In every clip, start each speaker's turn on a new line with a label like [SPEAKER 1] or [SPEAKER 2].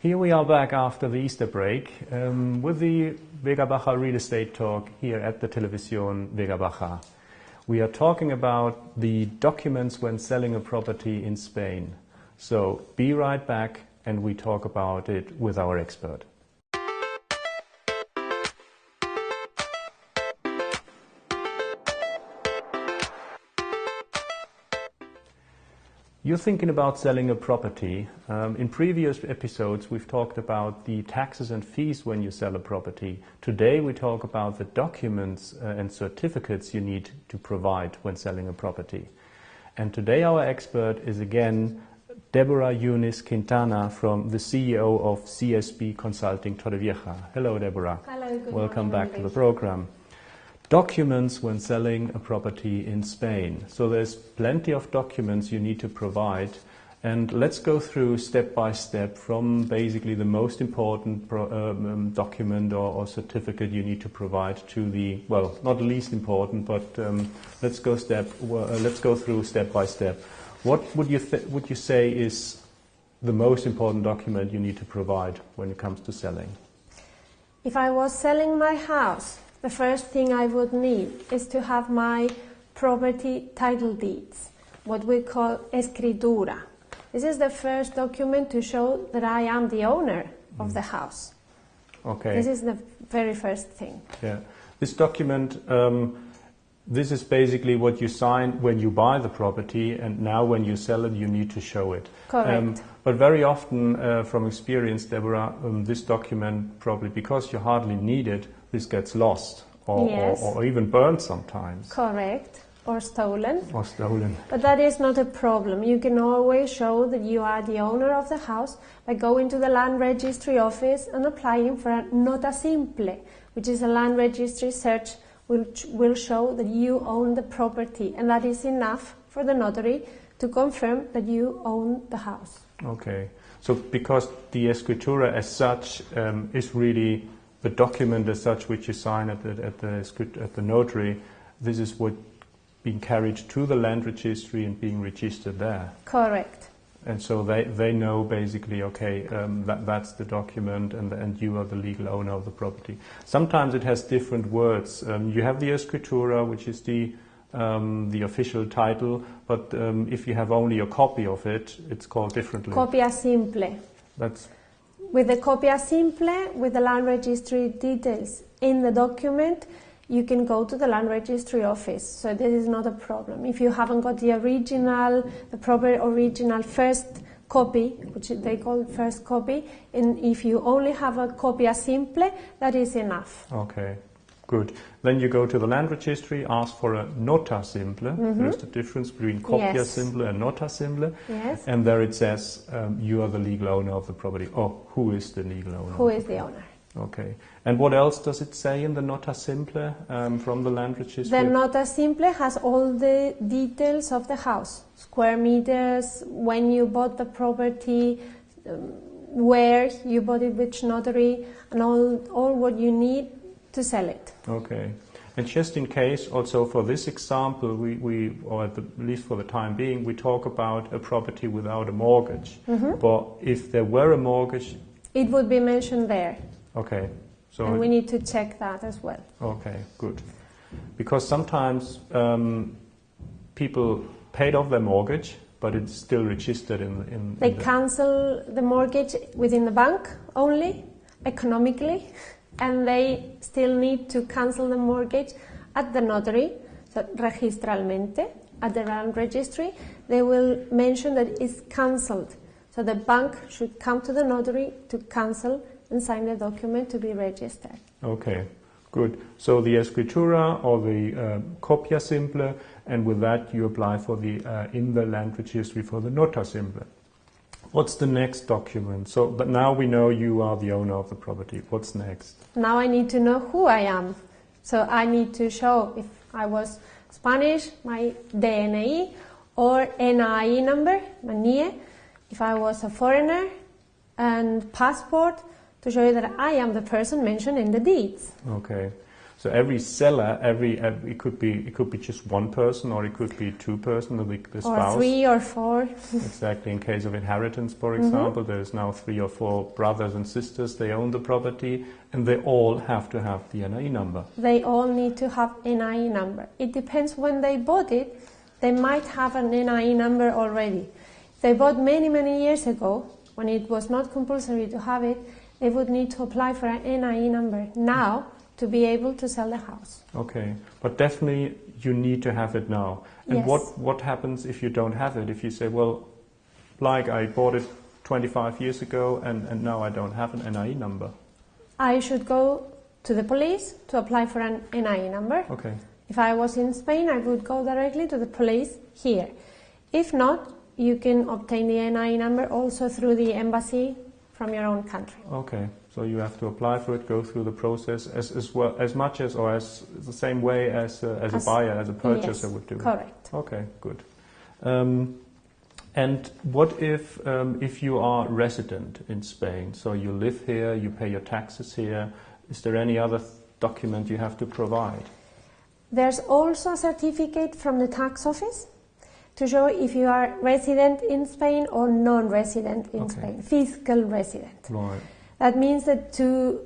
[SPEAKER 1] Here we are back after the Easter break with the Vega Baja real estate talk here at the Televisión Vega Baja. We are talking about the documents when selling a property in Spain. So be right back and we talk about it with our expert. You're thinking about selling a property. In previous episodes we've talked about the taxes and fees when you sell a property. Today we talk about the documents and certificates you need to provide when selling a property. And today our expert is again Deborah Eunice Quintana, from the CEO of CSB Consulting Torrevieja. Hello Deborah.
[SPEAKER 2] Hello, good
[SPEAKER 1] Welcome
[SPEAKER 2] morning,
[SPEAKER 1] back to the program. Documents when selling a property in Spain. So there's plenty of documents you need to provide, and let's go through step by step from basically the most important document or certificate you need to provide to the, well, not least important, but let's go through step by step. What would you say is the most important document you need to provide when it comes to selling?
[SPEAKER 2] If I was selling my house, the first thing I would need is to have my property title deeds, what we call escritura. This is the first document to show that I am the owner of the house.
[SPEAKER 1] Okay.
[SPEAKER 2] This is the very first thing.
[SPEAKER 1] Yeah. This document, this is basically what you sign when you buy the property, and now when you sell it, you need to show it.
[SPEAKER 2] Correct.
[SPEAKER 1] But very often, from experience, Deborah, this document, probably because you hardly need it, this gets lost or even burned sometimes.
[SPEAKER 2] Correct. Or stolen.
[SPEAKER 1] Or stolen.
[SPEAKER 2] But that is not a problem. You can always show that you are the owner of the house by going to the land registry office and applying for a nota simple, which is a land registry search which will show that you own the property, and that is enough for the notary to confirm that you own the house.
[SPEAKER 1] Okay. So because the escritura as such is really the document as such which you sign at the notary, this is what being carried to the land registry and being registered there.
[SPEAKER 2] Correct.
[SPEAKER 1] And so they know basically, okay, that's the document, and you are the legal owner of the property. Sometimes it has different words. You have the escritura, which is the official title, but if you have only a copy of it, it's called differently.
[SPEAKER 2] Copia simple.
[SPEAKER 1] That's
[SPEAKER 2] with the copia simple, with the land registry details in the document, you can go to the land registry office. So this is not a problem. If you haven't got the original, the proper original first copy, which they call first copy, and if you only have a copia simple, that is enough.
[SPEAKER 1] Okay. Good. Then you go to the land registry, ask for a nota simple. There's the difference between copia simple and nota simple.
[SPEAKER 2] Yes.
[SPEAKER 1] And there it says you are the legal owner of the property. Or who is the legal owner?
[SPEAKER 2] Who is the owner?
[SPEAKER 1] Okay. And what else does it say in the nota simple from the land registry?
[SPEAKER 2] The nota simple has all the details of the house. Square meters, when you bought the property, where you bought it, which notary, and all what you need to sell it.
[SPEAKER 1] Okay. And just in case, also for this example, we or at least for the time being, we talk about a property without a mortgage. But if there were a mortgage,
[SPEAKER 2] it would be mentioned there.
[SPEAKER 1] Okay. So
[SPEAKER 2] and we need to check that as well.
[SPEAKER 1] Okay, good. Because sometimes people paid off their mortgage, but it's still registered in
[SPEAKER 2] They cancel the mortgage within the bank only, economically, and they still need to cancel the mortgage at the notary, so registralmente, at the land registry. They will mention that it's cancelled. So the bank should come to the notary to cancel and sign the document to be registered.
[SPEAKER 1] Okay, good. So the escritura or the copia simple, and with that you apply for the in the land registry for the nota simple. What's the next document? So, but now we know you are the owner of the property. What's next?
[SPEAKER 2] Now I need to know who I am. So I need to show, if I was Spanish, my DNI or NI number, my NIE. If I was a foreigner, and passport to show you that I am the person mentioned in the deeds.
[SPEAKER 1] Okay. So every seller, it could be just one person, or it could be two persons, the spouse.
[SPEAKER 2] Or 3 or 4.
[SPEAKER 1] Exactly. In case of inheritance, for example, there's now 3 or 4 brothers and sisters. They own the property, and they all have to have the NIE number.
[SPEAKER 2] They all need to have NIE number. It depends when they bought it. They might have an NIE number already. If they bought many, many years ago, when it was not compulsory to have it, they would need to apply for an NIE number now to be able to sell the house.
[SPEAKER 1] Okay, but definitely you need to have it now. And
[SPEAKER 2] Yes.
[SPEAKER 1] what happens if you don't have it? If you say, well, like I bought it 25 years ago and now I don't have an NIE number?
[SPEAKER 2] I should go to the police to apply for an NIE number.
[SPEAKER 1] Okay.
[SPEAKER 2] If I was in Spain, I would go directly to the police here. If not, you can obtain the NIE number also through the embassy from your own country.
[SPEAKER 1] Okay, so you have to apply for it, go through the process as well, as much as, or as the same way as a buyer, as a purchaser would do.
[SPEAKER 2] Correct.
[SPEAKER 1] Okay, good. And what if you are resident in Spain? So you live here, you pay your taxes here. Is there any other document you have to provide?
[SPEAKER 2] There's also a certificate from the tax office to show if you are resident in Spain or non-resident in Spain, fiscal resident.
[SPEAKER 1] Right.
[SPEAKER 2] That means that to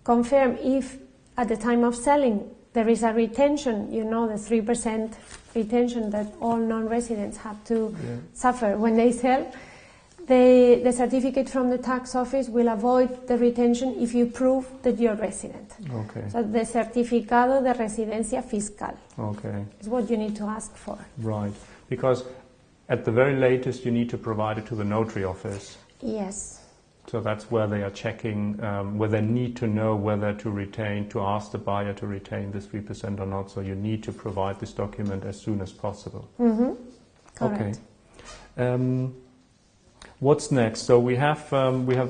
[SPEAKER 2] confirm if at the time of selling there is a retention, you know, the 3% retention that all non-residents have to suffer when they sell, the certificate from the tax office will avoid the retention if you prove that you're resident.
[SPEAKER 1] Okay.
[SPEAKER 2] So the certificado de residencia fiscal is what you need to ask for.
[SPEAKER 1] Right. Because at the very latest you need to provide it to the notary office.
[SPEAKER 2] Yes.
[SPEAKER 1] So that's where they are checking, where they need to know whether to ask the buyer to retain this 3% or not. So you need to provide this document as soon as possible.
[SPEAKER 2] Mm-hmm. Correct.
[SPEAKER 1] Okay. What's next? So we have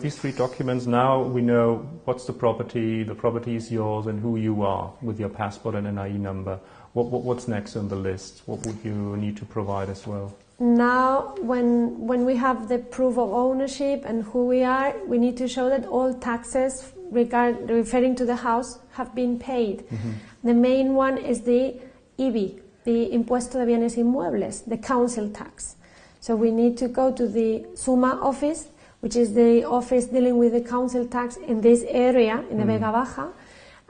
[SPEAKER 1] these 3 documents. Now we know what's the property is yours, and who you are with your passport and NIE number. What's next on the list? What would you need to provide as well?
[SPEAKER 2] Now, when we have the proof of ownership and who we are, we need to show that all taxes referring to the house have been paid. Mm-hmm. The main one is the IBI, the Impuesto de Bienes Inmuebles, the council tax. So we need to go to the SUMA office, which is the office dealing with the council tax in this area, in the Vega Baja,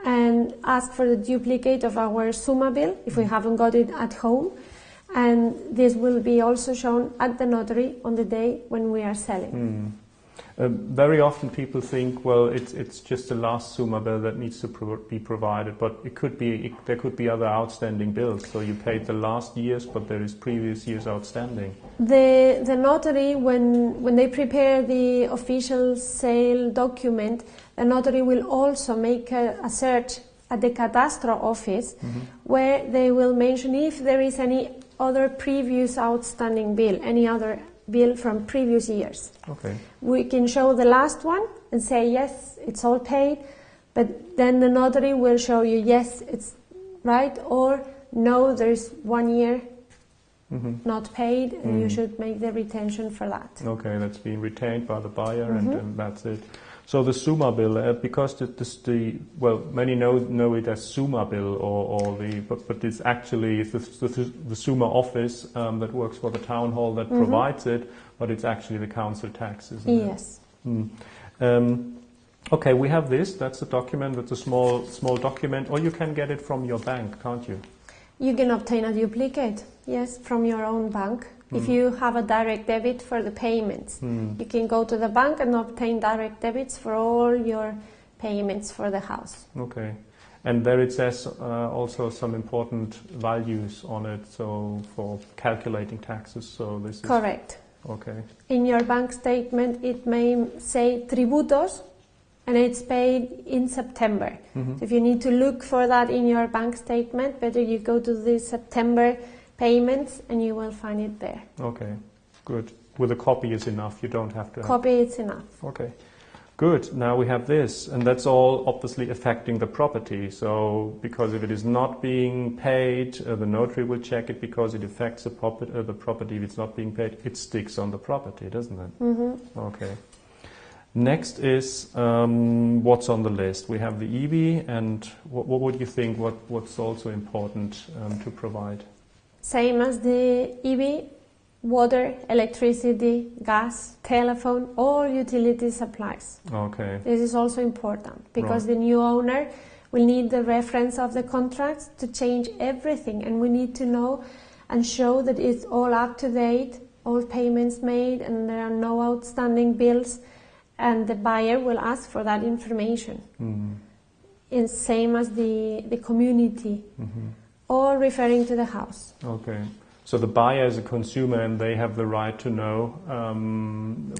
[SPEAKER 2] and ask for the duplicate of our SUMA bill if we haven't got it at home. And this will be also shown at the notary on the day when we are selling.
[SPEAKER 1] Very often people think, well, it's just the last SUMA bill that needs to be provided, but there could be other outstanding bills. So you paid the last year's, but there is previous years outstanding.
[SPEAKER 2] The notary, when they prepare the official sale document, the notary will also make a search at the cadastro office, where they will mention if there is any other previous outstanding bill, any other bill from previous years.
[SPEAKER 1] Okay.
[SPEAKER 2] We can show the last one and say, yes, it's all paid, but then the notary will show you, yes, it's right, or no, there's 1 year not paid, and you should make the retention for that. Okay,
[SPEAKER 1] that's being retained by the buyer, and that's it. So the SUMA bill, because many know it as SUMA bill, but it's actually the SUMA office that works for the town hall that provides it, but it's actually the council tax, isn't it?
[SPEAKER 2] Yes.
[SPEAKER 1] Okay, we have this. That's a document. That's a small document, or you can get it from your bank, can't you?
[SPEAKER 2] You can obtain a duplicate, yes, from your own bank. If you have a direct debit for the payments, you can go to the bank and obtain direct debits for all your payments for the house.
[SPEAKER 1] Okay. And there it says also some important values on it, so for calculating taxes. So this is
[SPEAKER 2] correct.
[SPEAKER 1] Okay.
[SPEAKER 2] In your bank statement, it may say tributos, and it's paid in September. So if you need to look for that in your bank statement, better you go to the September payments and you will find it there.
[SPEAKER 1] Okay, good. With a copy is enough, you don't have to
[SPEAKER 2] copy it's enough.
[SPEAKER 1] Okay, good. Now we have this, and that's all obviously affecting the property. So because if it is not being paid, the notary will check it because it affects the property. If it's not being paid, it sticks on the property, doesn't it? Okay. Next is what's on the list. We have the EV, and what would you think? What's also important to provide?
[SPEAKER 2] Same as the EV, water, electricity, gas, telephone, all utility supplies.
[SPEAKER 1] Okay.
[SPEAKER 2] This is also important because the new owner will need the reference of the contracts to change everything, and we need to know and show that it's all up to date, all payments made, and there are no outstanding bills, and the buyer will ask for that information. And same as the community, or referring to the house.
[SPEAKER 1] Okay. So the buyer is a consumer, and they have the right to know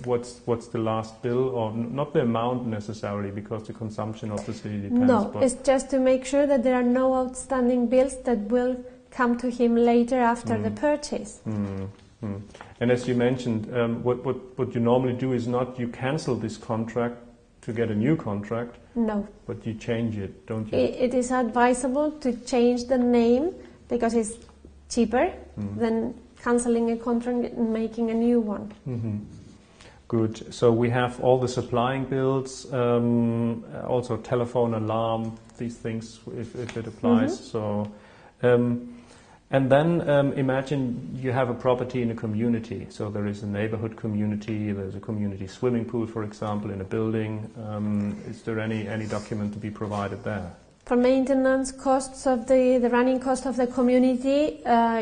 [SPEAKER 1] what's the last bill, or not the amount necessarily, because the consumption obviously depends.
[SPEAKER 2] No, it's just to make sure that there are no outstanding bills that will come to him later after the purchase.
[SPEAKER 1] And as you mentioned, what you normally do is not you cancel this contract to get a new contract. No. But you change it, don't you?
[SPEAKER 2] It is advisable to change the name because it's cheaper than cancelling a contract and making a new one.
[SPEAKER 1] Good. So we have all the supplying bills, also telephone, alarm, these things if it applies. So, and then imagine you have a property in a community. So there is a neighborhood community, there's a community swimming pool, for example, in a building. Is there any document to be provided there?
[SPEAKER 2] For maintenance costs of the running cost of the community,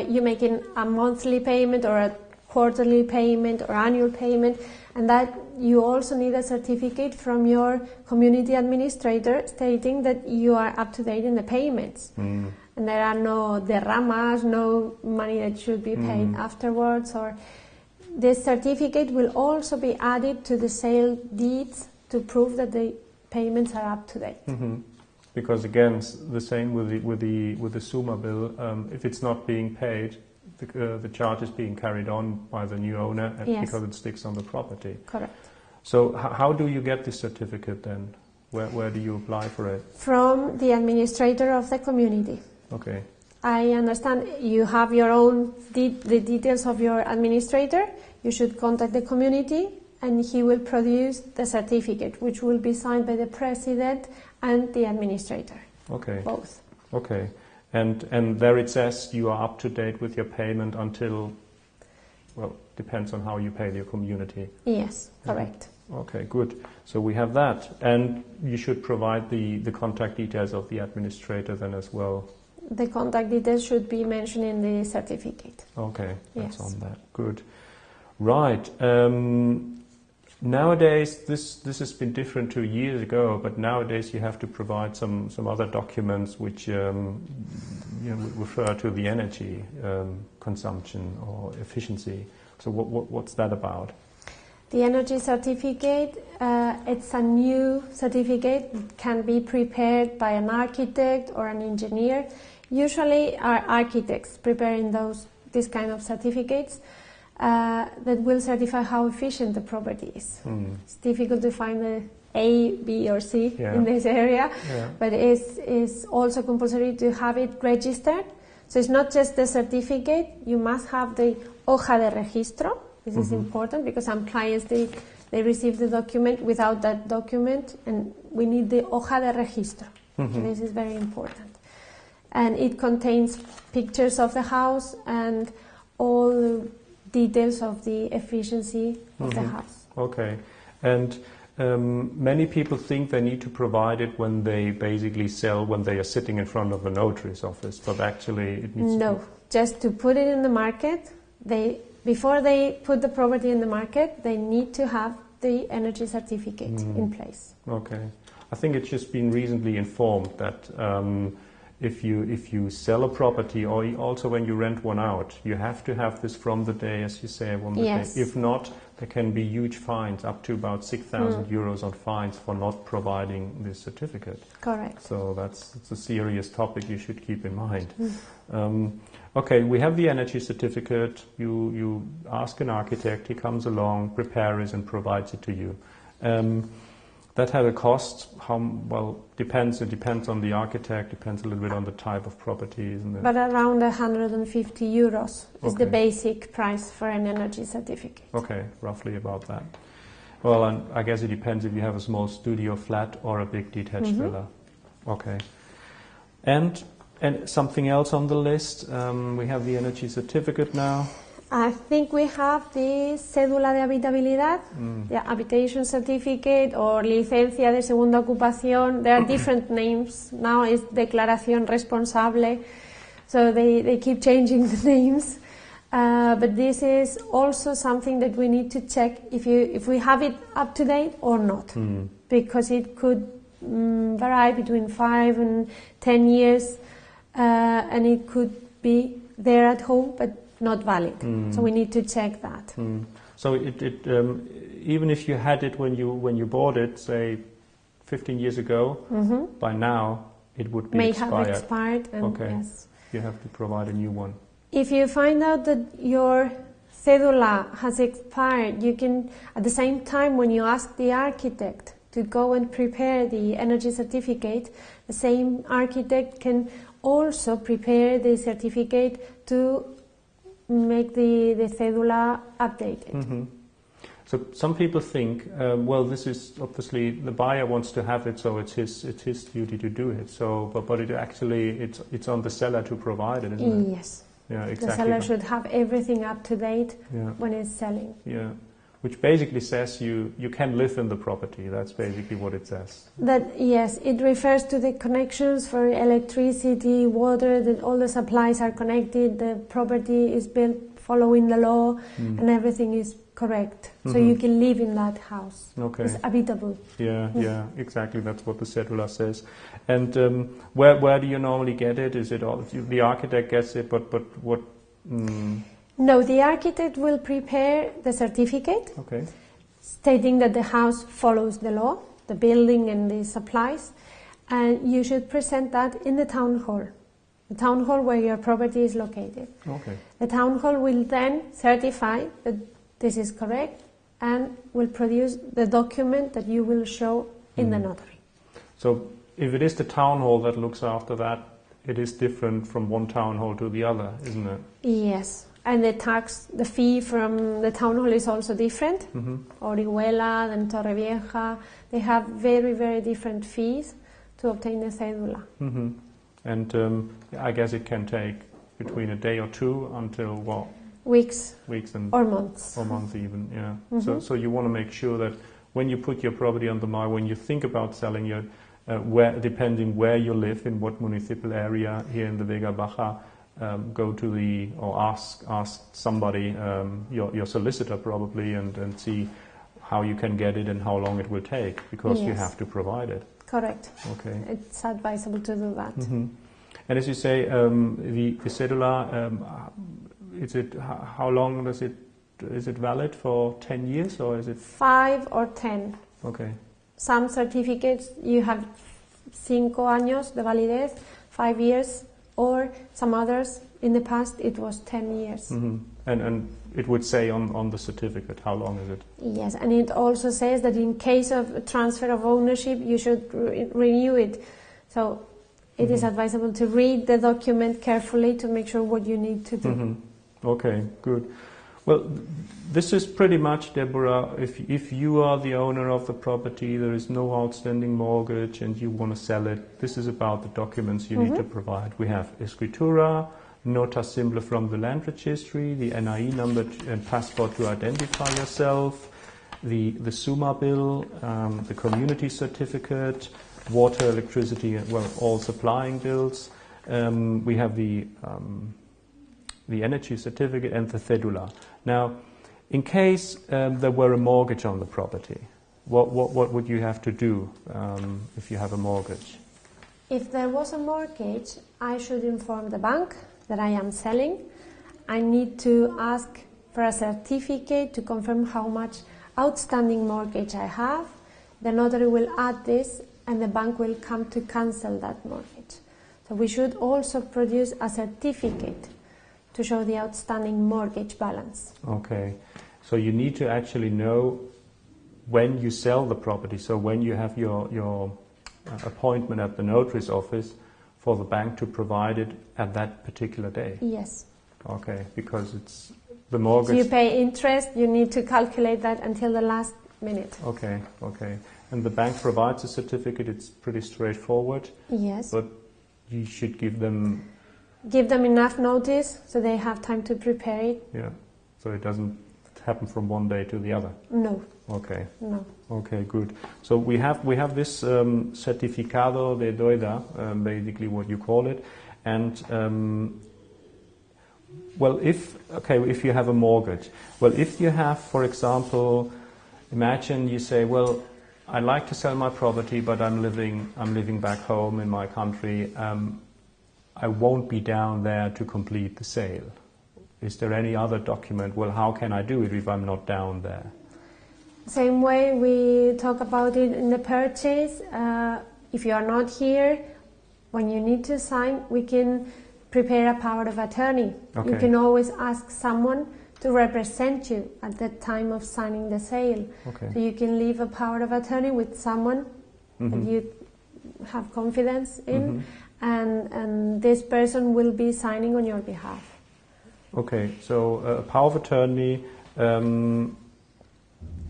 [SPEAKER 2] you make a monthly payment or a quarterly payment or annual payment, and that you also need a certificate from your community administrator stating that you are up to date in the payments. And there are no derramas, no money that should be paid afterwards. Or this certificate will also be added to the sale deeds to prove that the payments are up to date.
[SPEAKER 1] Because again, the same with the SUMA bill. If it's not being paid, the charge is being carried on by the new owner because it sticks on the property.
[SPEAKER 2] Correct.
[SPEAKER 1] So how do you get this certificate then? Where do you apply for it?
[SPEAKER 2] From the administrator of the community.
[SPEAKER 1] Okay.
[SPEAKER 2] I understand you have your own the details of your administrator. You should contact the community, and he will produce the certificate, which will be signed by the president and the administrator.
[SPEAKER 1] Okay.
[SPEAKER 2] Both.
[SPEAKER 1] Okay. And there it says you are up to date with your payment until, well, depends on how you pay your community.
[SPEAKER 2] Yes, correct.
[SPEAKER 1] Okay, good. So we have that. And you should provide the contact details of the administrator then as well.
[SPEAKER 2] The contact details should be mentioned in the certificate.
[SPEAKER 1] Okay, that's on that. Good. Right. Nowadays, this has been different 2 years ago, but nowadays you have to provide some other documents which refer to the energy consumption or efficiency. So what's that about?
[SPEAKER 2] The energy certificate, it's a new certificate. It can be prepared by an architect or an engineer. Usually are architects preparing these kind of certificates that will certify how efficient the property is. It's difficult to find the A, B or C in this area, but it's also compulsory to have it registered. So it's not just the certificate, you must have the hoja de registro. This is important because some clients, they receive the document without that document, and we need the hoja de registro. This is very important. And it contains pictures of the house and all the details of the efficiency of the house.
[SPEAKER 1] Okay. And many people think they need to provide it when they basically sell, when they are sitting in front of a notary's office, but actually it needs to be...
[SPEAKER 2] just to put it in the market, before they put the property in the market, they need to have the energy certificate in place.
[SPEAKER 1] Okay. I think it's just been recently informed that if you sell a property, or also when you rent one out, you have to have this from the day, as you say, from the day. If not, there can be huge fines, up to about 6,000 euros on fines for not providing this certificate.
[SPEAKER 2] Correct.
[SPEAKER 1] So it's a serious topic you should keep in mind. Okay, we have the energy certificate. You ask an architect, he comes along, prepares and provides it to you. That had a cost. Depends. It depends on the architect. Depends a little bit on the type of property, isn't it?
[SPEAKER 2] But around 150 euros is the basic price for an energy certificate.
[SPEAKER 1] Okay, roughly about that. Well, and I guess it depends if you have a small studio flat or a big detached villa. Okay. And something else on the list? We have the energy certificate now.
[SPEAKER 2] I think we have the cédula de habitabilidad, the habitation certificate, or licencia de segunda ocupación. There are different names. Now it's declaración responsable, so they keep changing the names. But this is also something that we need to check if we have it up to date or not, because it could vary between 5 and 10 years, and it could be there at home, but not valid. So we need to check that.
[SPEAKER 1] So even if you had it when you bought it, say 15 years ago, by now it would be expired.
[SPEAKER 2] May have expired, and
[SPEAKER 1] okay.
[SPEAKER 2] yes.
[SPEAKER 1] You have to provide a new one.
[SPEAKER 2] If you find out that your cédula has expired, you can, at the same time when you ask the architect to go and prepare the energy certificate, the same architect can also prepare the certificate to make the cédula updated.
[SPEAKER 1] So some people think, well, this is obviously the buyer wants to have it, so it's his duty to do it. So, but it actually it's on the seller to provide it, isn't it?
[SPEAKER 2] Yes.
[SPEAKER 1] Yeah, exactly.
[SPEAKER 2] The seller should have everything up to date when it's selling.
[SPEAKER 1] Yeah, which basically says you can live in the property. That's basically what it says.
[SPEAKER 2] That yes, it refers to the connections for electricity, water. That all the supplies are connected. The property is built following the law, and everything is correct. So you can live in that house.
[SPEAKER 1] Okay.
[SPEAKER 2] It's habitable.
[SPEAKER 1] Yeah, exactly. That's what the cedula says. And where do you normally get it? Is it all, the architect gets it? But what?
[SPEAKER 2] No, the architect will prepare the certificate, stating that the house follows the law, the building and the supplies, and you should present that in the town hall. The town hall where your property is located.
[SPEAKER 1] Okay.
[SPEAKER 2] The town hall will then certify that this is correct and will produce the document that you will show in the notary.
[SPEAKER 1] So if it is the town hall that looks after that, it is different from one town hall to the other, isn't it?
[SPEAKER 2] Yes, and the fee from the town hall is also different. Orihuela and Torrevieja, they have very, very different fees to obtain the cédula.
[SPEAKER 1] And I guess it can take between a day or two until what?
[SPEAKER 2] Weeks
[SPEAKER 1] and
[SPEAKER 2] or months.
[SPEAKER 1] Or months even, yeah. So you want to make sure that when you put your property on the market, when you think about selling your, depending where you live, in what municipal area here in the Vega Baja, go to or ask somebody, your solicitor probably, and see how you can get it and how long it will take, because you have to provide it.
[SPEAKER 2] Correct.
[SPEAKER 1] Okay.
[SPEAKER 2] It's advisable to do that.
[SPEAKER 1] And as you say, the cedula, how long is it valid for? 10 years or is it
[SPEAKER 2] 5 or 10?
[SPEAKER 1] Okay.
[SPEAKER 2] Some certificates you have 5 años de validez, 5 years, or some others in the past it was 10 years.
[SPEAKER 1] And it would say on the certificate how long is it?
[SPEAKER 2] Yes, and it also says that in case of transfer of ownership you should renew it. So it is advisable to read the document carefully to make sure what you need to do.
[SPEAKER 1] Okay, good. Well, this is pretty much, Deborah, if you are the owner of the property, there is no outstanding mortgage and you want to sell it, this is about the documents you need to provide. We have escritura, nota simple from the land registry, the NIE number and passport to identify yourself, the SUMA bill, the community certificate, water, electricity, well, all supplying bills. We have the energy certificate and the cedula. Now, in case there were a mortgage on the property, what would you have to do if you have a mortgage?
[SPEAKER 2] If there was a mortgage, I should inform the bank that I am selling. I need to ask for a certificate to confirm how much outstanding mortgage I have. The notary will add this and the bank will come to cancel that mortgage. So we should also produce a certificate to show the outstanding mortgage balance.
[SPEAKER 1] Okay, so you need to actually know when you sell the property, so when you have your appointment at the notary's office for the bank to provide it at that particular day.
[SPEAKER 2] Yes.
[SPEAKER 1] Okay, because it's the mortgage.
[SPEAKER 2] If you pay interest, you need to calculate that until the last minute.
[SPEAKER 1] Okay, okay. And the bank provides a certificate, it's pretty straightforward.
[SPEAKER 2] Yes.
[SPEAKER 1] But you should give them...
[SPEAKER 2] Give them enough notice so they have time to prepare it.
[SPEAKER 1] Yeah, so it doesn't happen from one day to the other?
[SPEAKER 2] No.
[SPEAKER 1] Okay.
[SPEAKER 2] No.
[SPEAKER 1] Okay, good. So we have this certificado de deuda, basically what you call it, and well, if you have a mortgage, well, if you have, for example, imagine you say, well, I'd like to sell my property, but I'm living back home in my country. I won't be down there to complete the sale. Is there any other document? Well, how can I do it if I'm not down there?
[SPEAKER 2] Same way we talk about it in the purchase. If you are not here, when you need to sign, we can prepare a power of attorney.
[SPEAKER 1] Okay.
[SPEAKER 2] You can always ask someone to represent you at the time of signing the sale.
[SPEAKER 1] Okay.
[SPEAKER 2] So you can leave a power of attorney with someone that you have confidence in, and this person will be signing on your behalf.
[SPEAKER 1] Okay, so a power of attorney,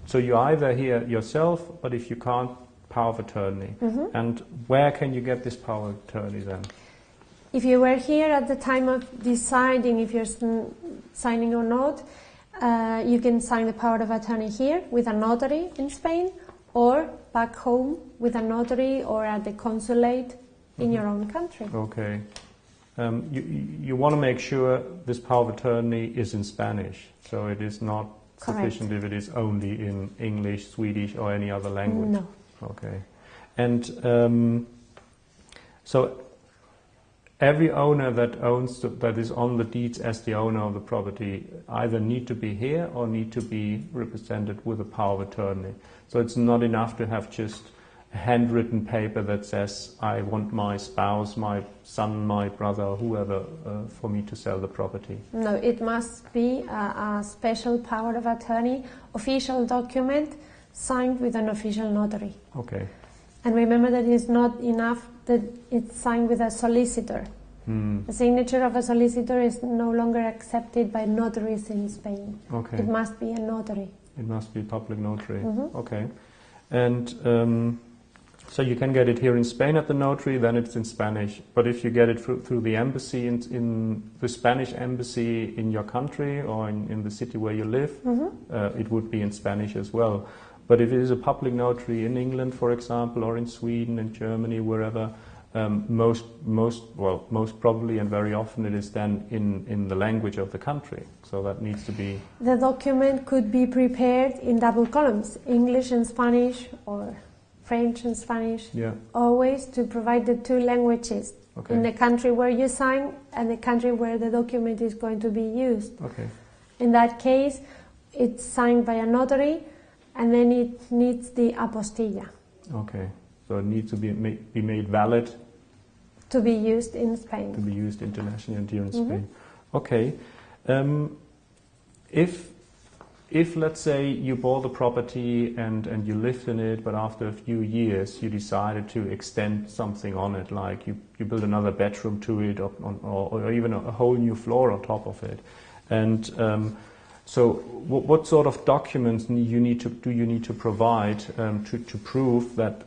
[SPEAKER 1] so you either here yourself, but if you can't, power of attorney. And where can you get this power of attorney then?
[SPEAKER 2] If you were here at the time of deciding if you're signing or not, you can sign the power of attorney here with a notary in Spain, or back home with a notary or at the consulate in your own country.
[SPEAKER 1] Okay. You want to make sure this power of attorney is in Spanish, so it is not sufficient if it is only in English, Swedish or any other language?
[SPEAKER 2] No.
[SPEAKER 1] Okay. And so every owner that is on the deeds as the owner of the property either need to be here or need to be represented with a power of attorney. So it's not enough to have just a handwritten paper that says, I want my spouse, my son, my brother, or whoever for me to sell the property. No,
[SPEAKER 2] it must be a special power of attorney, official document signed with an official notary.
[SPEAKER 1] Okay.
[SPEAKER 2] And remember that it's not enough that it's signed with a solicitor. The signature of a solicitor is no longer accepted by notaries in Spain.
[SPEAKER 1] Okay.
[SPEAKER 2] It must be a notary.
[SPEAKER 1] It must be a public notary. Okay. And so you can get it here in Spain at the notary, then it's in Spanish. But if you get it through the embassy, in the Spanish embassy in your country or in the city where you live, it would be in Spanish as well. But if it is a public notary in England, for example, or in Sweden, in Germany, wherever, most probably and very often it is then in the language of the country. So that needs to be...
[SPEAKER 2] The document could be prepared in double columns, English and Spanish, or French and Spanish, always to provide the two languages in the country where you sign and the country where the document is going to be used.
[SPEAKER 1] Okay.
[SPEAKER 2] In that case, it's signed by a notary, and then it needs the apostilla. Okay,
[SPEAKER 1] so it needs to be made valid.
[SPEAKER 2] To be used in Spain.
[SPEAKER 1] To be used internationally and here in Spain. Okay. If let's say you bought the property and you lived in it, but after a few years you decided to extend something on it, like you build another bedroom to it, or even a whole new floor on top of it, and so what sort of documents do you need to provide to prove that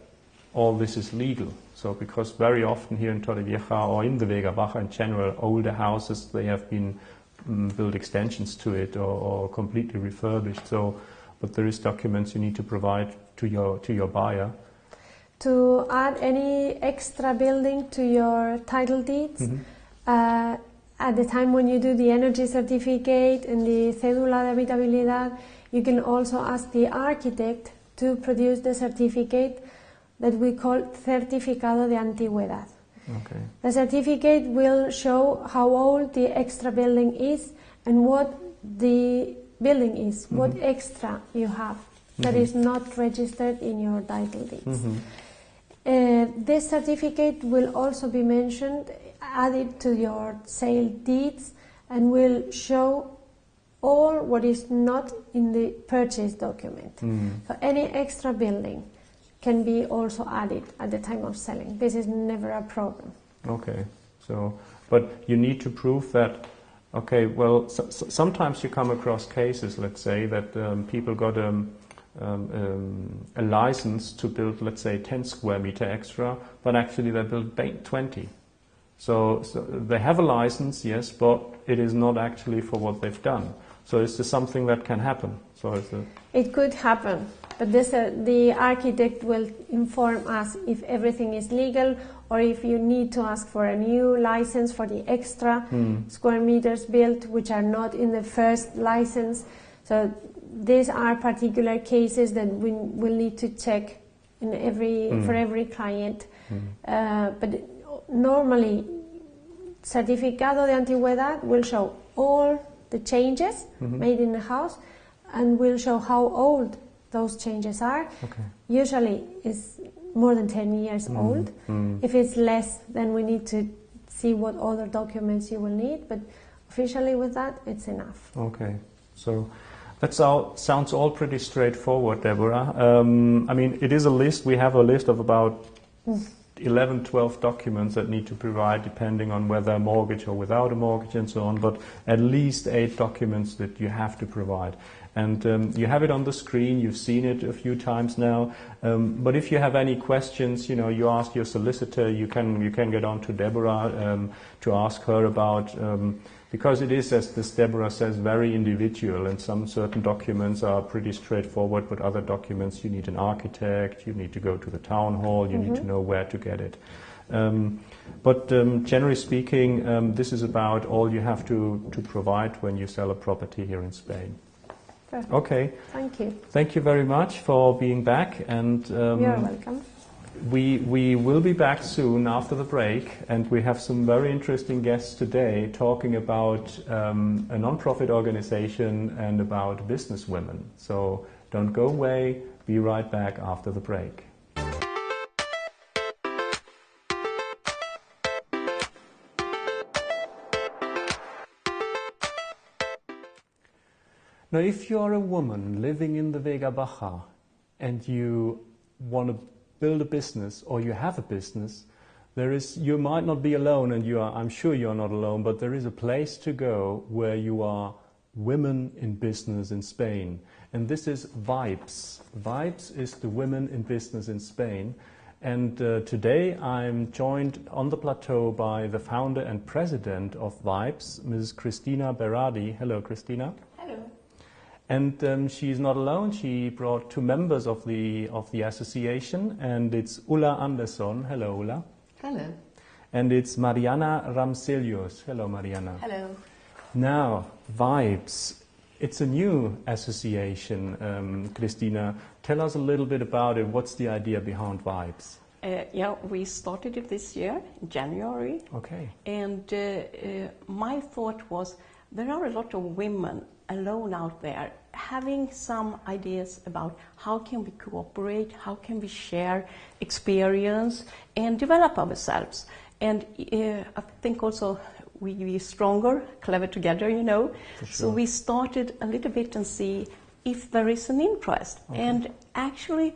[SPEAKER 1] all this is legal? So because very often here in Torrevieja or in the Vega, Baja in general, older houses, they have been built extensions to it or completely refurbished. So, but there is documents you need to provide to your buyer.
[SPEAKER 2] To add any extra building to your title deeds, at the time when you do the energy certificate and the cédula de habitabilidad, you can also ask the architect to produce the certificate that we call Certificado de Antigüedad.
[SPEAKER 1] Okay.
[SPEAKER 2] The certificate will show how old the extra building is and what the building is, what extra you have that is not registered in your title deeds. This certificate will also be mentioned, added to your sale deeds, and will show all what is not in the purchase document. So any extra building can be also added at the time of selling. This is never a problem.
[SPEAKER 1] Okay, so, but you need to prove that, okay, well, sometimes you come across cases, let's say, that people got a license to build, let's say, 10 square meter extra, but actually they build 20. So they have a license, yes, but it is not actually for what they've done. So is this something that can happen?
[SPEAKER 2] It could happen, but the architect will inform us if everything is legal or if you need to ask for a new license for the extra square meters built, which are not in the first license. So these are particular cases that we will need to check for every client. But normally, Certificado de Antigüedad will show all the changes made in the house and will show how old those changes are.
[SPEAKER 1] Okay.
[SPEAKER 2] Usually it's more than 10 years old. If it's less, then we need to see what other documents you will need, but officially with that, it's enough.
[SPEAKER 1] Okay, so that sounds all pretty straightforward, Deborah. I mean, it is a list. We have a list of about 11, 12 documents that need to provide, depending on whether a mortgage or without a mortgage and so on, but at least 8 documents that you have to provide. And you have it on the screen, you've seen it a few times now, but if you have any questions, you ask your solicitor, you can get on to Deborah to ask her about, because it is, as this Deborah says, very individual, and some certain documents are pretty straightforward, but other documents you need an architect, you need to go to the town hall, you need to know where to get it. But generally speaking, this is about all you have to provide when you sell a property here in Spain.
[SPEAKER 2] Perfect.
[SPEAKER 1] Okay.
[SPEAKER 2] Thank you.
[SPEAKER 1] Thank you very much for being back, and
[SPEAKER 2] you're welcome.
[SPEAKER 1] We will be back soon after the break, and we have some very interesting guests today talking about a non-profit organization and about business women. So don't go away, be right back after the break. Now, if you are a woman living in the Vega Baja and you want to build a business, or you have a business, you might not be alone, and I'm sure you are not alone, but there is a place to go where you are women in business in Spain. And this is Vibes. Vibes is the women in business in Spain. And today I'm joined on the plateau by the founder and president of Vibes, Ms. Cristina Berardi. Hello, Cristina. And she's not alone. She brought 2 members of the association, and it's Ulla Andersson. Hello, Ulla.
[SPEAKER 3] Hello.
[SPEAKER 1] And it's Mariana Ramselius. Hello, Mariana.
[SPEAKER 3] Hello.
[SPEAKER 1] Now, Vibes. It's a new association. Cristina, tell us a little bit about it. What's the idea behind Vibes?
[SPEAKER 3] We started it this year, in January.
[SPEAKER 1] Okay.
[SPEAKER 3] And my thought was, there are a lot of women alone out there having some ideas about how can we cooperate, how can we share experience and develop ourselves. And I think also we be stronger, clever together,
[SPEAKER 1] For sure.
[SPEAKER 3] So we started a little bit and see if there is an interest.
[SPEAKER 1] Okay.
[SPEAKER 3] And actually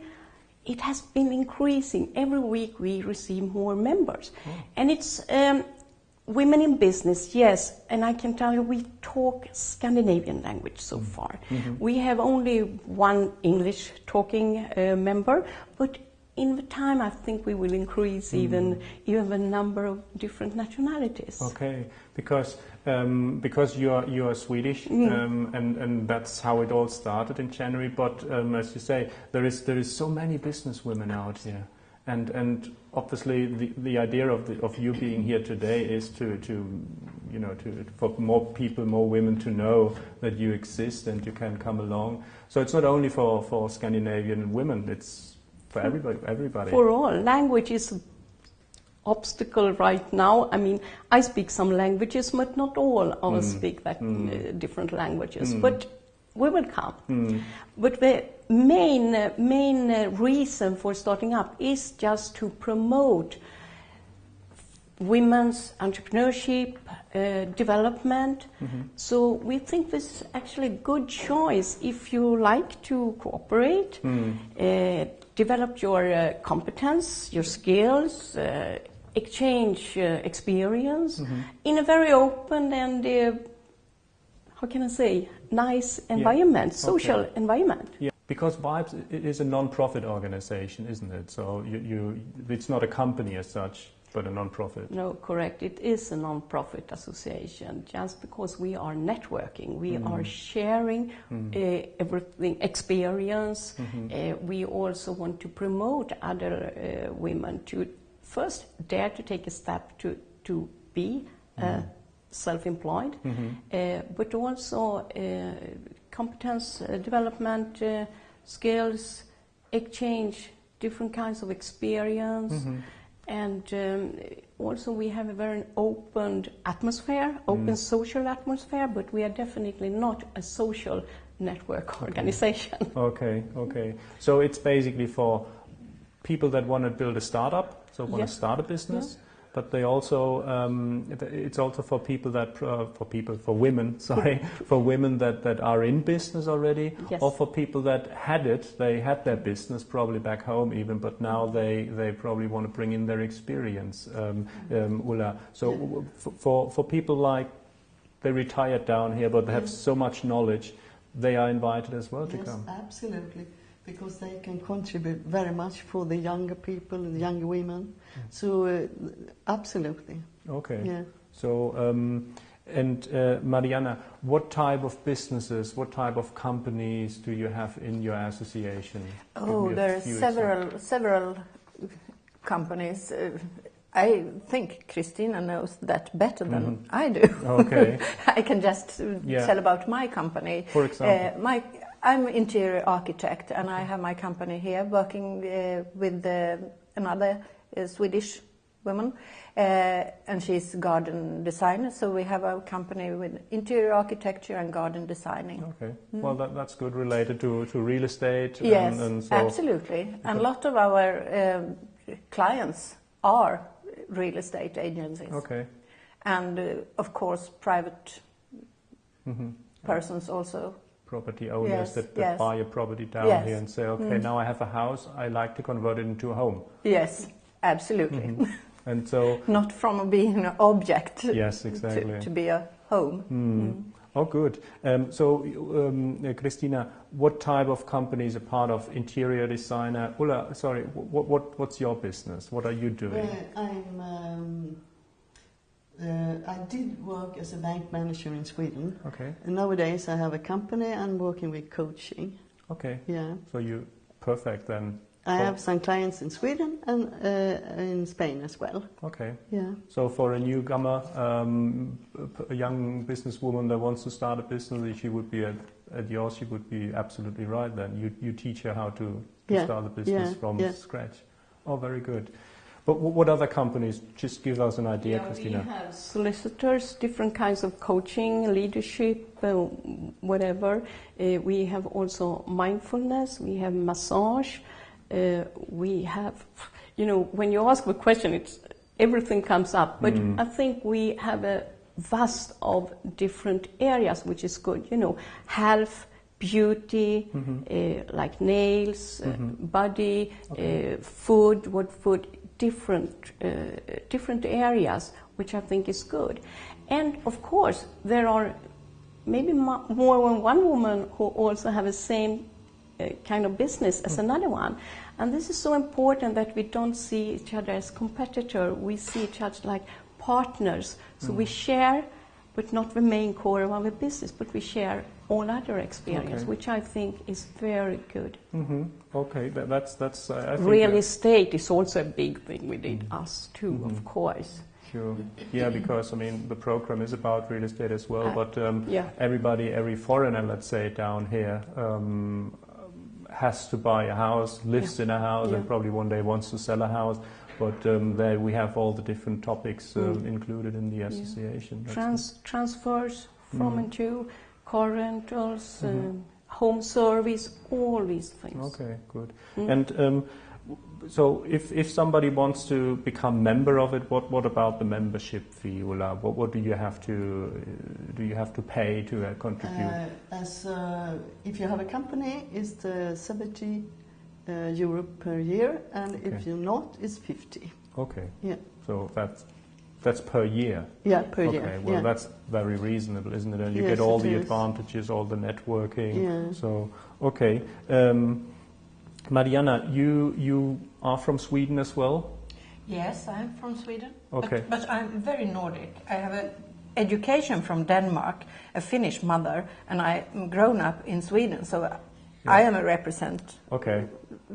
[SPEAKER 3] it has been increasing. Every week we receive more members.
[SPEAKER 1] Oh.
[SPEAKER 3] And it's women in business, yes, and I can tell you we talk Scandinavian language so far. We have only one English talking member, but in the time I think we will increase even the number of different nationalities.
[SPEAKER 1] Okay, because you are Swedish, and that's how it all started in January. But as you say, there is so many business women out here. And obviously the idea of you being here today is for more people, more women to know that you exist and you can come along. So it's not only for Scandinavian women, it's for everybody.
[SPEAKER 3] For all. Language is an obstacle right now. I mean, I speak some languages, but not all of us speak that different languages. But we will come. But the main reason for starting up is just to promote women's entrepreneurship, development. So we think this is actually a good choice if you like to cooperate, develop your competence, your skills, exchange experience in a very open and how can I say, nice environment, social environment.
[SPEAKER 1] Yeah. Because Vibes is a non-profit organization, isn't it? So it's not a company as such, but a non-profit.
[SPEAKER 3] No, correct. It is a non-profit association. Just because we are networking, we are sharing everything, experience. We also want to promote other women to first dare to take a step to be self-employed, but also competence development, skills, exchange, different kinds of experience. And also we have a very open atmosphere, open social atmosphere, but we are definitely not a social network organization.
[SPEAKER 1] Okay. So it's basically for people that want to build a startup, so want to start a business, but they also it's also for people that for women that are in business already, or for people that they had their business probably back home even, but now they probably want to bring in their experience. Ulla, so for people like they retired down here, but they have so much knowledge, they are invited as well to come.
[SPEAKER 4] Yes, absolutely. Because they can contribute very much for the younger people, the younger women. So, absolutely.
[SPEAKER 1] Okay.
[SPEAKER 4] Yeah.
[SPEAKER 1] So, Mariana, what type of businesses, what type of companies do you have in your association?
[SPEAKER 5] Oh, there are several companies. I think Christina knows that better than I do.
[SPEAKER 1] Okay.
[SPEAKER 5] I can just tell about my company.
[SPEAKER 1] For example?
[SPEAKER 5] I'm interior architect, and I have my company here working with another Swedish woman, and she's garden designer. So we have a company with interior architecture and garden designing.
[SPEAKER 1] Okay, well that's good, related to real estate.
[SPEAKER 5] Yes,
[SPEAKER 1] and so
[SPEAKER 5] absolutely. And a lot of our clients are real estate agencies.
[SPEAKER 1] Okay.
[SPEAKER 5] And of course private persons also.
[SPEAKER 1] Property owners that buy a property down here and say, okay, now I have a house, I like to convert it into a home.
[SPEAKER 5] Yes, absolutely.
[SPEAKER 1] And so
[SPEAKER 5] not from being an object.
[SPEAKER 1] Yes, exactly.
[SPEAKER 5] to be a home.
[SPEAKER 1] Oh, good. So, Christina, what type of companies are part of interior designer? Ulla, sorry, what's your business? What are you doing?
[SPEAKER 4] I did work as a bank manager in Sweden.
[SPEAKER 1] Okay.
[SPEAKER 4] And nowadays I have a company and working with coaching.
[SPEAKER 1] Okay.
[SPEAKER 4] Yeah.
[SPEAKER 1] So you perfect then.
[SPEAKER 4] I have some clients in Sweden and in Spain as well.
[SPEAKER 1] Okay.
[SPEAKER 4] Yeah.
[SPEAKER 1] So for a newcomer, a young businesswoman that wants to start a business, if she would be at yours, she would be absolutely right then. You teach her how to start a business from scratch. Oh, very good. But what other companies? Just give us an idea, Christina.
[SPEAKER 3] We have solicitors, different kinds of coaching, leadership, whatever. We have also mindfulness, we have massage, we have, when you ask the question, everything comes up. But I think we have a vast of different areas, which is good. Health, beauty, like nails, body, food, different areas, which I think is good. And of course, there are maybe more than one woman who also have the same kind of business as another one. And this is so important that we don't see each other as competitors. We see each other like partners. So we share, but not the main core of our business, but we share all other experience, which I think is very good.
[SPEAKER 1] Okay, that's. I think
[SPEAKER 3] real estate is also a big thing within us too, of course.
[SPEAKER 1] Sure. Yeah, because the program is about real estate as well. But every foreigner, let's say, down here, has to buy a house, lives in a house, and probably one day wants to sell a house. But there we have all the different topics included in the association.
[SPEAKER 3] Transfers from and to, car rentals, home service, all these things.
[SPEAKER 1] Okay, good. And so if somebody wants to become member of it, what about the membership fee, Ulla? What do you have to pay to contribute?
[SPEAKER 4] If you have a company, it's the 70 euro per year, and if you're not, it's 50.
[SPEAKER 1] Okay.
[SPEAKER 4] Yeah.
[SPEAKER 1] So that's That's per year?
[SPEAKER 4] Yeah, per year.
[SPEAKER 1] Okay, well,
[SPEAKER 4] yeah.
[SPEAKER 1] that's very reasonable, isn't it? And you
[SPEAKER 4] Yes,
[SPEAKER 1] get all
[SPEAKER 4] it
[SPEAKER 1] the
[SPEAKER 4] is.
[SPEAKER 1] advantages, all the networking.
[SPEAKER 4] Yeah.
[SPEAKER 1] So, okay. Mariana, you are from Sweden as well?
[SPEAKER 5] Yes, I'm from Sweden.
[SPEAKER 1] Okay.
[SPEAKER 5] But I'm very Nordic. I have an education from Denmark, a Finnish mother, and I'm grown up in Sweden, so I am a represent
[SPEAKER 1] Okay.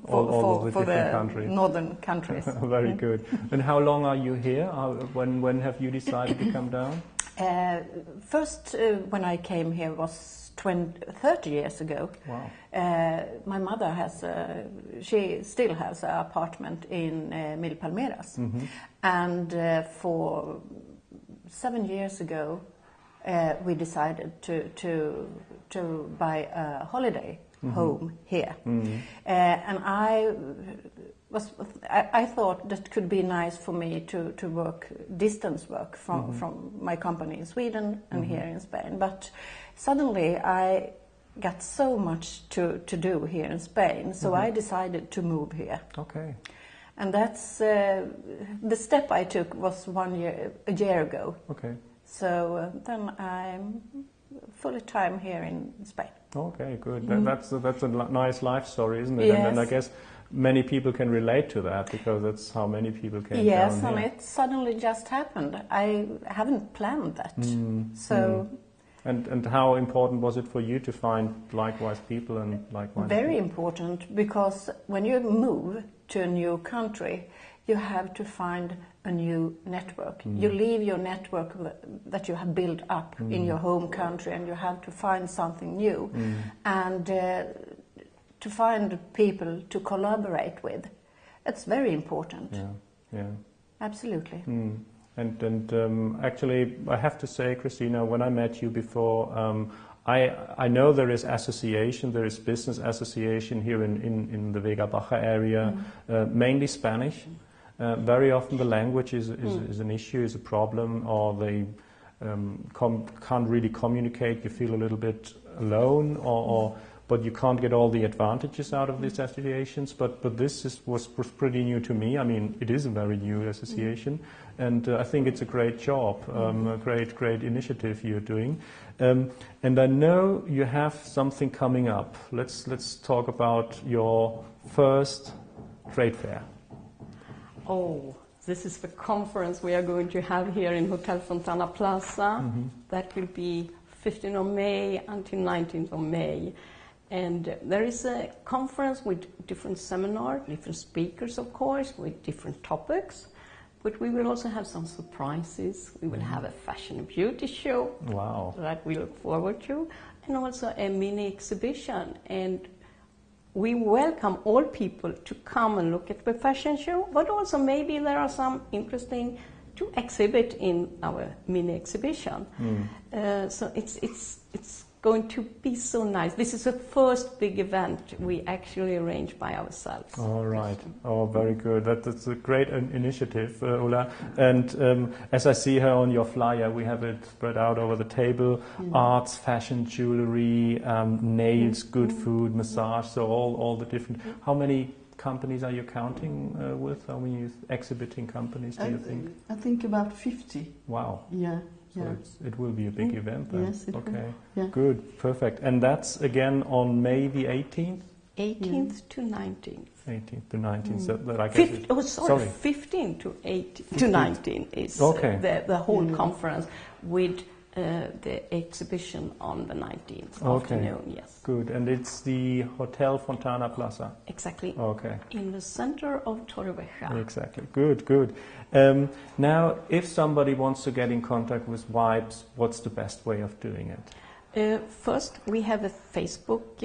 [SPEAKER 1] All of the
[SPEAKER 5] for
[SPEAKER 1] different
[SPEAKER 5] the
[SPEAKER 1] countries.
[SPEAKER 5] northern countries.
[SPEAKER 1] Very good. And how long are you here? When have you decided to come down?
[SPEAKER 5] First, when I came here was 30 years ago.
[SPEAKER 1] Wow.
[SPEAKER 5] My mother she still has an apartment in Mil Palmeras.
[SPEAKER 1] Mm-hmm.
[SPEAKER 5] And for 7 years ago, we decided to buy a holiday home here.
[SPEAKER 1] Mm-hmm.
[SPEAKER 5] And I thought that could be nice for me to work distance work from my company in Sweden and here in Spain. But suddenly I got so much to do here in Spain, so I decided to move here.
[SPEAKER 1] Okay.
[SPEAKER 5] And that's the step I took was a year ago.
[SPEAKER 1] Okay.
[SPEAKER 5] So then I'm full time here in Spain.
[SPEAKER 1] Okay, good. That's a nice life story, isn't it?
[SPEAKER 5] Yes.
[SPEAKER 1] And I guess many people can relate to that because that's how many people came
[SPEAKER 5] Yes,
[SPEAKER 1] down
[SPEAKER 5] and
[SPEAKER 1] here.
[SPEAKER 5] it suddenly just happened. I haven't planned that. So
[SPEAKER 1] And how important was it for you to find likewise people and likewise
[SPEAKER 5] very
[SPEAKER 1] people?
[SPEAKER 5] important, because when you move to a new country, you have to find a new network. You leave your network that you have built up in your home country, and you have to find something new. And to find people to collaborate with, it's very important.
[SPEAKER 1] Yeah.
[SPEAKER 5] Absolutely.
[SPEAKER 1] And actually, I have to say, Christina, when I met you before, I know there is association, there is business association here in the Vega Baja area, mainly Spanish. Very often the language is an issue, is a problem, or they can't really communicate. You feel a little bit alone, but you can't get all the advantages out of these associations. But this was pretty new to me. I mean, it is a very new association, and I think it's a great job, a great initiative you're doing. And I know you have something coming up. Let's talk about your first trade fair.
[SPEAKER 3] Oh, this is the conference we are going to have here in Hotel Fontana Plaza. That will be 15th of May until 19th of May. And there is a conference with different seminars, different speakers, of course, with different topics. But we will also have some surprises. We will have a fashion and beauty show.
[SPEAKER 1] Wow.
[SPEAKER 3] That we look forward to. And also a mini exhibition. And we welcome all people to come and look at the fashion show, but also maybe there are some interesting to exhibit in our mini exhibition. So it's going to be so nice. This is the first big event we actually arrange by ourselves.
[SPEAKER 1] All right. Oh, very good. That's a great initiative, Ulla. And as I see her on your flyer, we have it spread out over the table. Arts, fashion, jewelry, nails, good food, massage, so all the different... How many companies are you counting with? How many exhibiting companies do you think?
[SPEAKER 4] I think about 50.
[SPEAKER 1] Wow.
[SPEAKER 4] Yeah.
[SPEAKER 1] So it will be a big event then.
[SPEAKER 4] Yes, it will.
[SPEAKER 1] Okay.
[SPEAKER 4] Yeah.
[SPEAKER 1] Good. Perfect. And that's again on May the 18th?
[SPEAKER 3] 18th to 19th.
[SPEAKER 1] 18th to 19th. So that I guess
[SPEAKER 3] 15 to 18 to 19 is the whole conference with the exhibition on the 19th afternoon. Yes.
[SPEAKER 1] Good. And it's the Hotel Fontana Plaza.
[SPEAKER 3] Exactly.
[SPEAKER 1] Okay.
[SPEAKER 3] In the center of Vega.
[SPEAKER 1] Exactly. Good. Now, if somebody wants to get in contact with Vibes, what's the best way of doing it?
[SPEAKER 3] First, we have a Facebook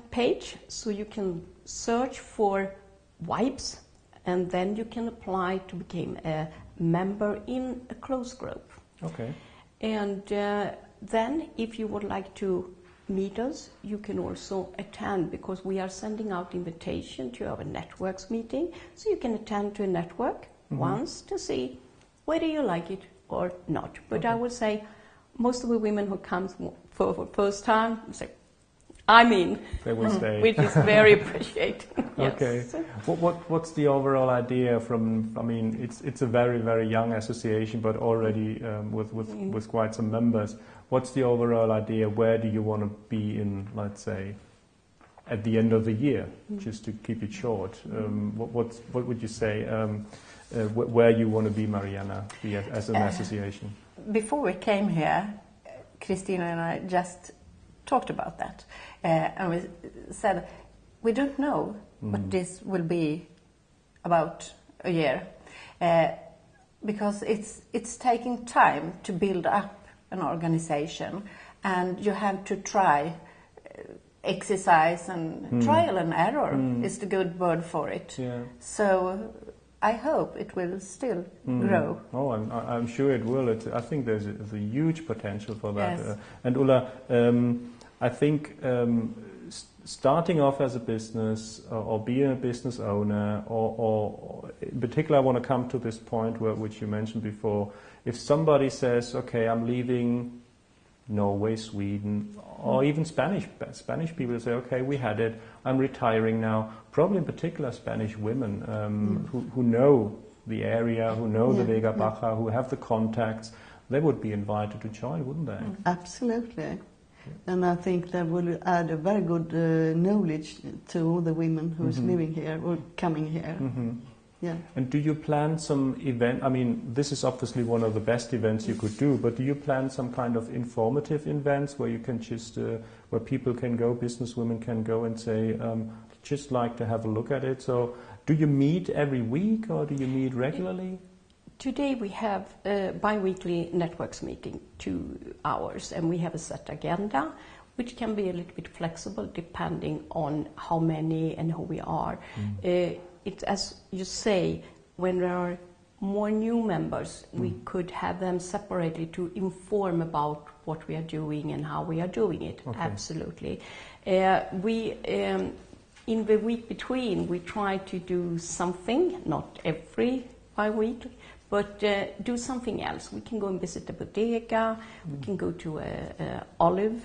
[SPEAKER 3] page, so you can search for Vibes, and then you can apply to become a member in a close group.
[SPEAKER 1] Okay.
[SPEAKER 3] And then, if you would like to meet us, you can also attend, because we are sending out invitation to our networks meeting, so you can attend to a network once to see whether you like it or not. But I would say most of the women who come for the first time say, I'm in,
[SPEAKER 1] they will stay.
[SPEAKER 3] which is very appreciated. Yes.
[SPEAKER 1] Okay. What's the overall idea from? I mean, it's a very, very young association, but already with quite some members. What's the overall idea? Where do you want to be in, let's say, at the end of the year? Just to keep it short, what would you say? Where you want to be, Mariana, as an association?
[SPEAKER 5] Before we came here, Christina and I just talked about that, and we said we don't know what this will be about a year, because it's taking time to build up an organization, and you have to try exercise and trial and error is the good word for it. Yeah. So I hope it will still grow.
[SPEAKER 1] Oh, I'm sure it will. I think there's a huge potential for that.
[SPEAKER 5] Yes.
[SPEAKER 1] And Ulla, I think starting off as a business or being a business owner, or in particular, I want to come to this point which you mentioned before. If somebody says, "Okay, I'm leaving Norway, Sweden, or even Spanish people say, okay, we had it, I'm retiring now," probably in particular Spanish women who know the area, who know the Vega Baja, who have the contacts, they would be invited to join, wouldn't they?
[SPEAKER 4] Absolutely. And I think that will add a very good knowledge to all the women who is living here or coming here. Yeah.
[SPEAKER 1] And do you plan some event? I mean, this is obviously one of the best events you could do, but do you plan some kind of informative events where you can just, where people can go, businesswomen can go and say, just like to have a look at it? So do you meet every week or do you meet regularly?
[SPEAKER 3] Today we have a bi-weekly networks meeting, 2 hours, and we have a set agenda, which can be a little bit flexible depending on how many and who we are. It's as you say, when there are more new members, we could have them separately to inform about what we are doing and how we are doing it. Okay. Absolutely. We in the week between, we try to do something, not every bi-week, but do something else. We can go and visit the bodega, we can go to a olive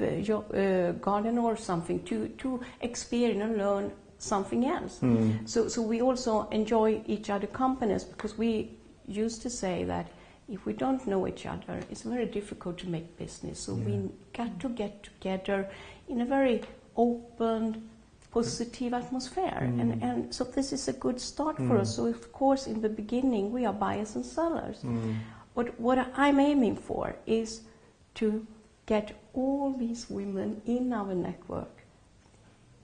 [SPEAKER 3] garden or something to experience and learn something else. So we also enjoy each other's companies, because we used to say that if we don't know each other, it's very difficult to make business. So we got to get together in a very open, positive atmosphere. And so this is a good start for us. So of course in the beginning we are buyers and sellers. But what I'm aiming for is to get all these women in our network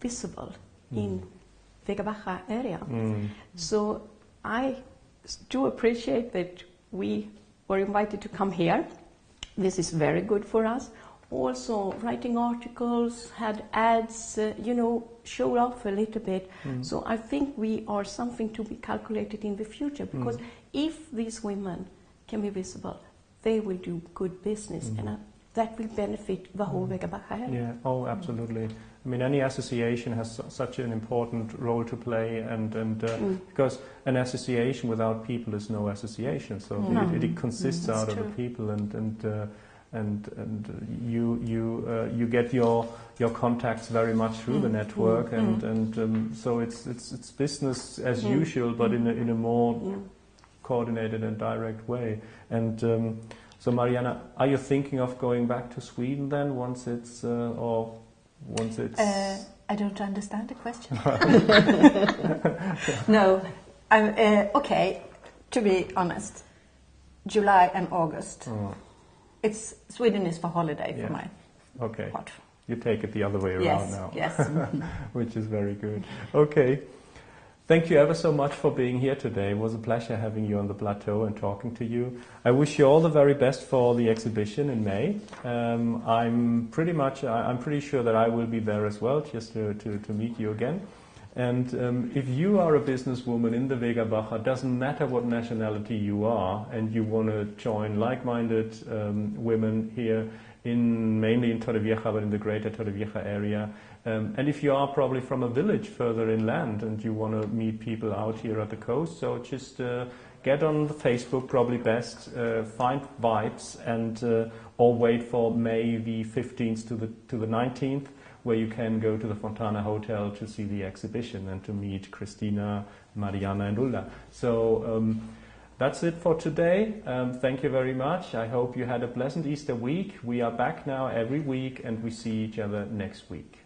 [SPEAKER 3] visible in Vega Baja area. So I do appreciate that we were invited to come here. This is very good for us. Also writing articles, had ads, showed off a little bit. So I think we are something to be calculated in the future, because if these women can be visible, they will do good business, and that will benefit the whole Vega Baja area.
[SPEAKER 1] Yeah, oh, absolutely. I mean, any association has such an important role to play, and because an association without people is no association. So it consists out of the people, and you get your contacts very much through the network, and so it's business as usual, but in a more coordinated and direct way. And so, Mariana, are you thinking of going back to Sweden then once it's
[SPEAKER 5] I don't understand the question. No, I'm okay. To be honest, July and August. It's Sweden is for holiday for my part.
[SPEAKER 1] You take it the other way around now.
[SPEAKER 5] Yes.
[SPEAKER 1] Which is very good. Okay. Thank you ever so much for being here today. It was a pleasure having you on the plateau and talking to you. I wish you all the very best for the exhibition in May. I'm pretty sure that I will be there as well, just to meet you again. And if you are a businesswoman in the Vega Baja, doesn't matter what nationality you are, and you want to join like-minded women here, mainly in Torrevieja, but in the greater Torrevieja area. And if you are probably from a village further inland and you want to meet people out here at the coast, so just get on the Facebook, probably best, find Vibes, and or wait for May the 15th to the 19th, where you can go to the Fontana Hotel to see the exhibition and to meet Christina, Mariana and Ulla. So that's it for today. Thank you very much. I hope you had a pleasant Easter week. We are back now every week and we see each other next week.